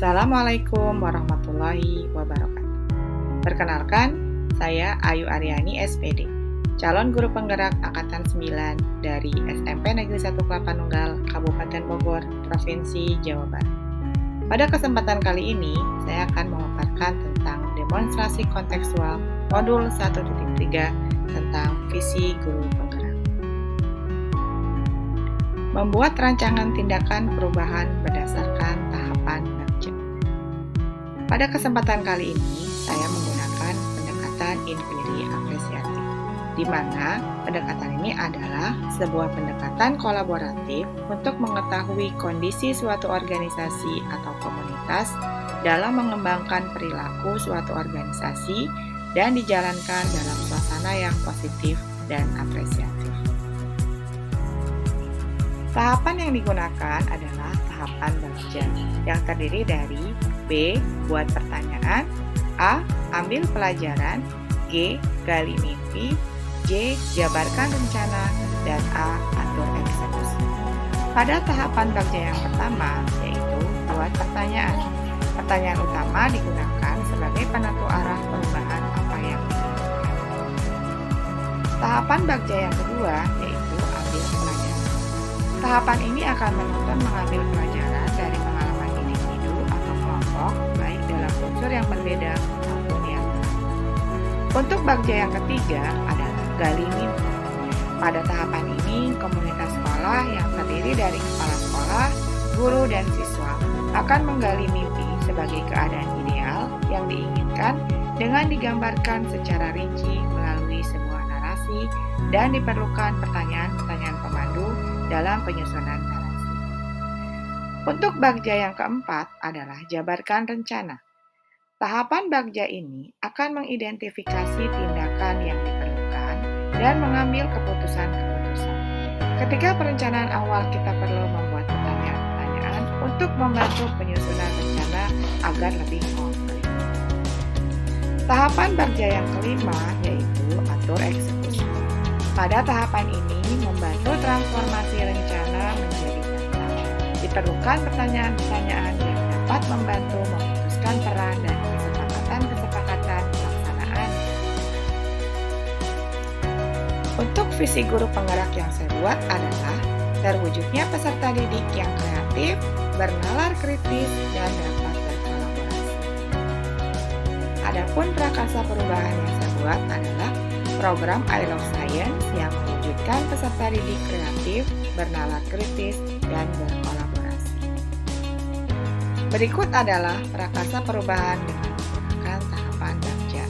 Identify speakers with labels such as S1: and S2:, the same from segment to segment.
S1: Assalamualaikum warahmatullahi wabarakatuh. Perkenalkan, saya Ayu Aryani SPD, calon guru penggerak Angkatan 9 dari SMP Negeri 1 Klapanunggal, Kabupaten Bogor, Provinsi Jawa Barat. Pada kesempatan kali ini, saya akan memaparkan tentang demonstrasi kontekstual modul 1.3 tentang visi guru penggerak. Membuat rancangan tindakan perubahan berdasarkan tahapan bagja. Pada kesempatan kali ini, saya menggunakan pendekatan inquiry apresiatif, di mana pendekatan ini adalah sebuah pendekatan kolaboratif untuk mengetahui kondisi suatu organisasi atau komunitas dalam mengembangkan perilaku suatu organisasi dan dijalankan dalam suasana yang positif dan apresiatif. Tahapan yang digunakan adalah tahapan bagja yang terdiri dari B. Buat pertanyaan, A. Ambil pelajaran, G. Gali mimpi, J. Jabarkan rencana, dan A. Atur eksekusi. Pada tahapan bagja yang pertama, yaitu buat pertanyaan. Pertanyaan utama digunakan sebagai penentu arah perubahan apa yang diinginkan. Tahapan bagja yang kedua, yaitu ambil pelajaran. Tahapan ini akan menuntun mengambil pelajaran dari pengalaman individu atau kelompok, baik dalam unsur yang berbeda maupun yang lain. Untuk bagja yang ketiga adalah gali mimpi. Pada tahapan ini, komunitas sekolah yang terdiri dari kepala sekolah, guru, dan siswa akan menggali mimpi sebagai keadaan ideal yang diinginkan dengan digambarkan secara rinci melalui sebuah narasi dan diperlukan pertanyaan-pertanyaan pemandu dalam penyusunan narasi. Untuk bagja yang keempat adalah jabarkan rencana. Tahapan bagja ini akan mengidentifikasi tindakan yang diperlukan dan mengambil keputusan-keputusan. Ketika perencanaan awal kita perlu membuat pertanyaan-pertanyaan untuk membantu penyusunan rencana agar lebih konkret. Tahapan bagja yang kelima yaitu atur eksekusi. Pada tahapan ini membantu transformasi rencana menjadi nyata. Diperlukan pertanyaan-pertanyaan yang dapat membantu memutuskan peran dan kesepakatan pelaksanaan. Untuk visi guru penggerak yang saya buat adalah terwujudnya peserta didik yang kreatif, bernalar kritis, dan dapat berkolaborasi. Adapun prakarsa perubahan yang saya buat adalah program I Love Science yang mewujudkan peserta didik kreatif, bernalar kritis, dan berkolaborasi. Berikut adalah prakarsa perubahan dengan menggunakan tahapan bagja.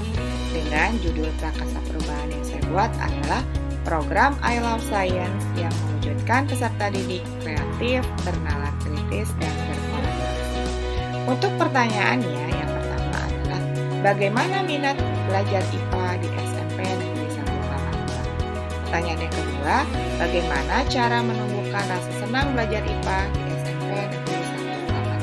S1: Dengan judul prakarsa perubahan yang saya buat adalah program I Love Science yang mewujudkan peserta didik kreatif, bernalar kritis, dan berkolaborasi. Untuk pertanyaannya, yang pertama adalah bagaimana minat belajar IPA di SMP Negeri 1 Klapanunggal? Pertanyaan yang kedua, bagaimana cara menumbuhkan rasa senang belajar IPA di SMP Negeri 1 Klapanunggal?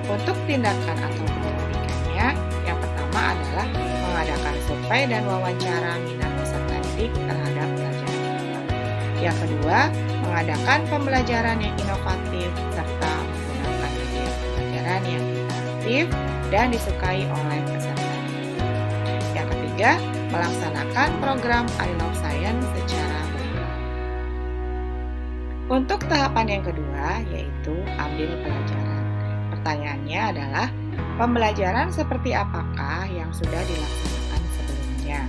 S1: Untuk tindakan atau penyelidikannya, yang pertama adalah mengadakan survei dan wawancara minat peserta didik terhadap pelajaran IPA. Yang kedua, mengadakan pembelajaran yang inovatif serta menggunakan media pembelajaran yang interaktif dan disukai oleh peserta didik. Yang ketiga, melaksanakan program I Love Science secara berkala. Untuk tahapan yang kedua, yaitu ambil pelajaran. Pertanyaannya adalah, pembelajaran seperti apakah yang sudah dilaksanakan sebelumnya?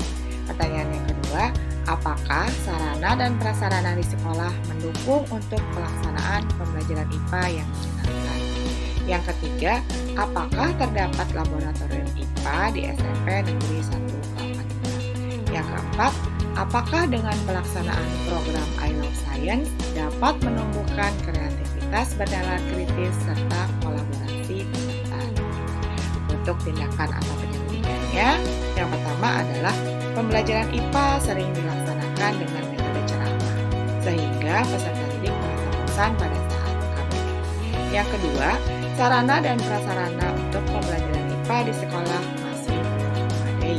S1: Pertanyaan yang kedua, apakah sarana dan prasarana di sekolah mendukung untuk pelaksanaan pembelajaran IPA yang menyenangkan? Yang ketiga, apakah terdapat laboratorium IPA di SMP Negeri 1 Klapanunggal? Yang keempat, apakah dengan pelaksanaan program I Love Science dapat menumbuhkan kreativitas bernalar kritis serta kolaborasi peserta? Untuk tindakan atau penyelidikannya, yang pertama adalah pembelajaran IPA sering dilaksanakan dengan metode ceramah, sehingga peserta didik merasa bosan pada saat KBM. Yang kedua, sarana dan prasarana untuk pembelajaran IPA di sekolah masih belum memadai.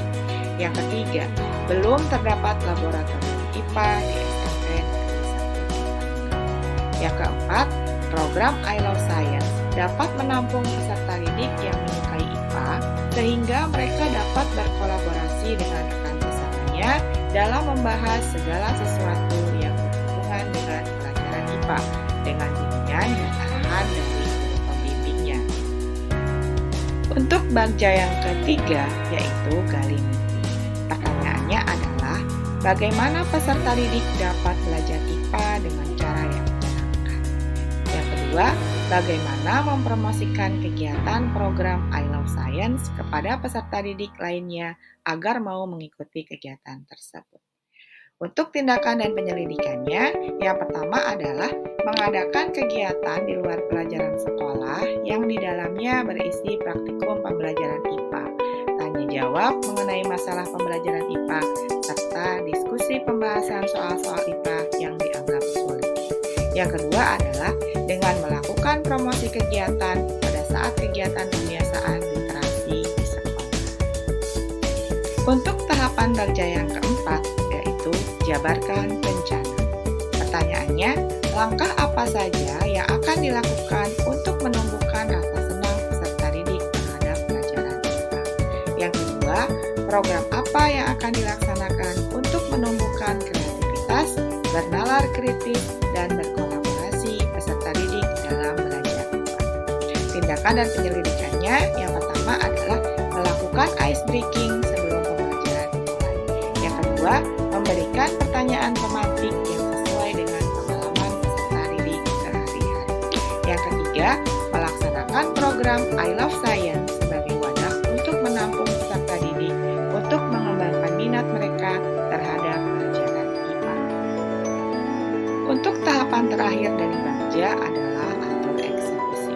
S1: Yang ketiga, belum terdapat laboratorium IPA di SMP Negeri 1 Klapanunggal. Yang keempat, program I Love Science dapat menampung peserta didik yang menyukai IPA, sehingga mereka dapat berkolaborasi dengan rekan sesamanya dalam membahas segala sesuatu yang berhubungan dengan pelajaran IPA dengan bimbingan dan arahan dari guru pembimbingnya. Untuk bagja yang ketiga, yaitu gali mimpi. Pertanyaannya adalah, bagaimana peserta didik dapat belajar IPA dengan cara yang menyenangkan? Yang kedua, bagaimana mempromosikan kegiatan program I Love Science kepada peserta didik lainnya agar mau mengikuti kegiatan tersebut. Untuk tindakan dan penyelidikannya, yang pertama adalah mengadakan kegiatan di luar pelajaran sekolah yang di dalamnya berisi praktikum pembelajaran IPA, tanya jawab mengenai masalah pembelajaran IPA, serta diskusi pembahasan soal-soal IPA yang dianggap sulit. Yang kedua adalah dengan melakukan promosi kegiatan pada saat kegiatan pembiasaan literasi di sekolah. Untuk tahapan bagja yang keempat, yaitu jabarkan rencana. Pertanyaannya, langkah apa saja yang akan dilakukan untuk menumbuhkan rasa senang peserta didik terhadap pelajaran IPA? Yang kedua, program apa yang akan dilaksanakan untuk menumbuhkan kreativitas, bernalar kritis, dan berkolaborasi peserta didik dalam belajar IPA? Tindakan dan penyelidikannya, yang pertama adalah melakukan ice breaking sebelum pembelajaran dimulai. Yang kedua, memberikan pertanyaan tematik yang sesuai dengan pengalaman peserta didik sehari-hari. Yang ketiga, melaksanakan program I Love Science sebagai wadah untuk menampung peserta didik untuk mengembangkan minat mereka terhadap pelajaran IPA. Untuk tahapan terakhir dari bagja adalah atur eksekusi.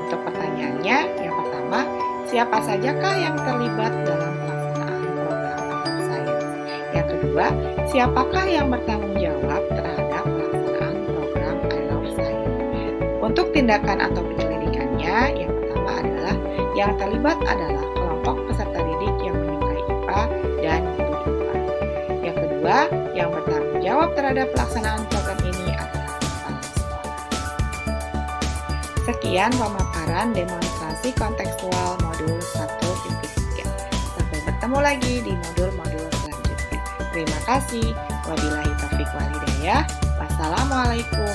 S1: Untuk pertanyaannya, yang pertama, siapa sajakah yang terlibat dalam pelaksanaan program I Love Science? Yang kedua, siapakah yang bertanggung jawab terhadap pelaksanaan program I Love Science? Untuk tindakan atau penyelidikannya, yang pertama adalah yang terlibat adalah kelompok peserta didik yang menyukai IPA dan guru IPA. Yang kedua, yang bertanggung jawab terhadap pelaksanaan program ini adalah kepala sekolah. Sekian pemaparan demonstrasi kontekstual modul 1.3. Sampai bertemu lagi di modul-modul selanjutnya. Terima kasih. Wabillahi taufiq walhidayah. Wassalamualaikum